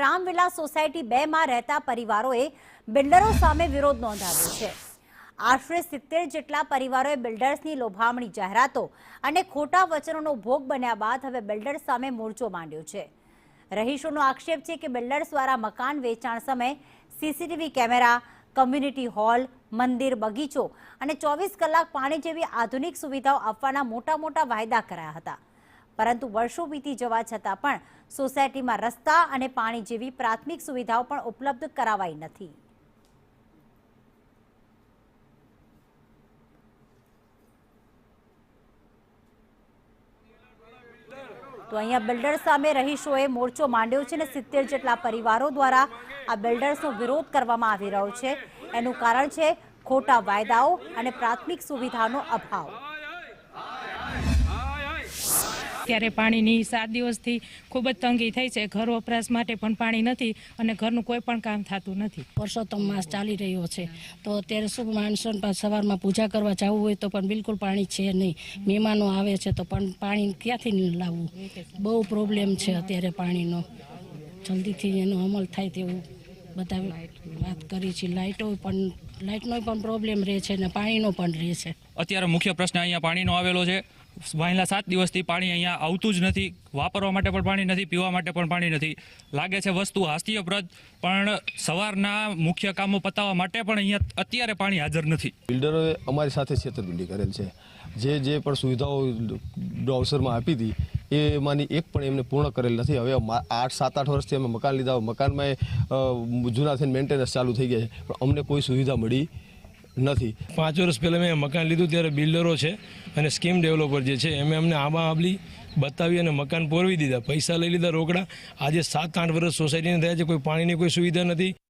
Ramvilas society 2 માં રહેતા પરિવારોએ બિલ્ડરો સામે વિરોધ નોંધાવ્યો છે। આશરે 70 જેટલા પરિવારોએ બિલ્ડર્સની લોભામણી જાહેરાતો અને ખોટા વચનોનો ભોગ બન્યા બાદ હવે બિલ્ડર્સ સામે મોરચો માંડ્યો છે। રહીશોનો આક્ષેપ છે કે બિલ્ડર્સ દ્વારા મકાન વેચાણ સમયે સીસીટીવી કેમેરા, કમ્યુનિટી હોલ, મંદિર, બગીચો અને 24 કલાક પાણી જેવી આધુનિક સુવિધાઓ આપવાના મોટા વાયદા કરાયા હતા, પરંતુ વર્ષો વીતી જવા છતાં પણ સોસાયટીમાં રસ્તા અને પાણી જેવી પ્રાથમિક સુવિધાઓ પણ ઉપલબ્ધ કરાવાઈ નથી। તો અહીંયા બિલ્ડર સામે રહીશોએ મોરચો માંડ્યો છે અને 70 જેટલા પરિવારો દ્વારા આ બિલ્ડર્સનો વિરોધ કરવામાં આવી રહ્યો છે। એનું કારણ છે ખોટા વાયદાઓ અને પ્રાથમિક સુવિધાનો અભાવ। ત્યારે પાણીની 7 દિવસથી ખૂબ જ તંગી થઈ છે। ઘર વપરાશ માટે પણ પાણી નથી અને ઘરનું કોઈ પણ કામ થતું નથી। પરસોત્તમ માસ ચાલી રહ્યો છે તો અત્યારે શું માણસો સવારમાં પૂજા કરવા જવું હોય તો પણ બિલકુલ પાણી છે નહીં। મહેમાનો આવે છે તો પણ પાણી ક્યાંથી લાવવું, બહુ પ્રોબ્લેમ છે અત્યારે પાણીનો। જલ્દીથી એનો અમલ થાય તેવું બધા વાત કરી છે। લાઇટનો પણ પ્રોબ્લેમ રહે છે અને પાણીનો પણ રહે છે। અત્યારે મુખ્ય પ્રશ્ન અહીંયા પાણીનો આવેલો છે। પહેલા 7 દિવસથી પાણી અહીંયા આવતું જ નથી। વાપરવા માટે પણ પાણી નથી, પીવા માટે પણ પાણી નથી। લાગે છે વસ્તુ હાસ્યપ્રદ, પણ સવારના મુખ્ય કામો પતાવવા માટે પણ અહીંયા અત્યારે પાણી હાજર નથી। બિલ્ડરોએ અમારી સાથે છેતરપિંડી કરેલ છે। જે પણ સુવિધાઓ અવસરમાં આપી હતી એમાંની એક પણ એમને પૂર્ણ કરેલ નથી। હવે 7-8 વર્ષથી અમે મકાન લીધા, મકાનમાં જૂના થઈને મેન્ટેનન્સ ચાલુ થઈ ગયા છે, પણ અમને કોઈ સુવિધા મળી નથી। 5 વર્ષ પહેલાં મેં મકાન લીધું ત્યારે બિલ્ડરો છે અને સ્કીમ ડેવલપર જે છે એમ અમને આબલી બતાવી અને મકાન પોરવી દીધા, પૈસા લઈ લીધા રોકડા। આજે 7-8 વર્ષ સોસાયટીને થયા છે, કોઈ પાણીની કોઈ સુવિધા નથી।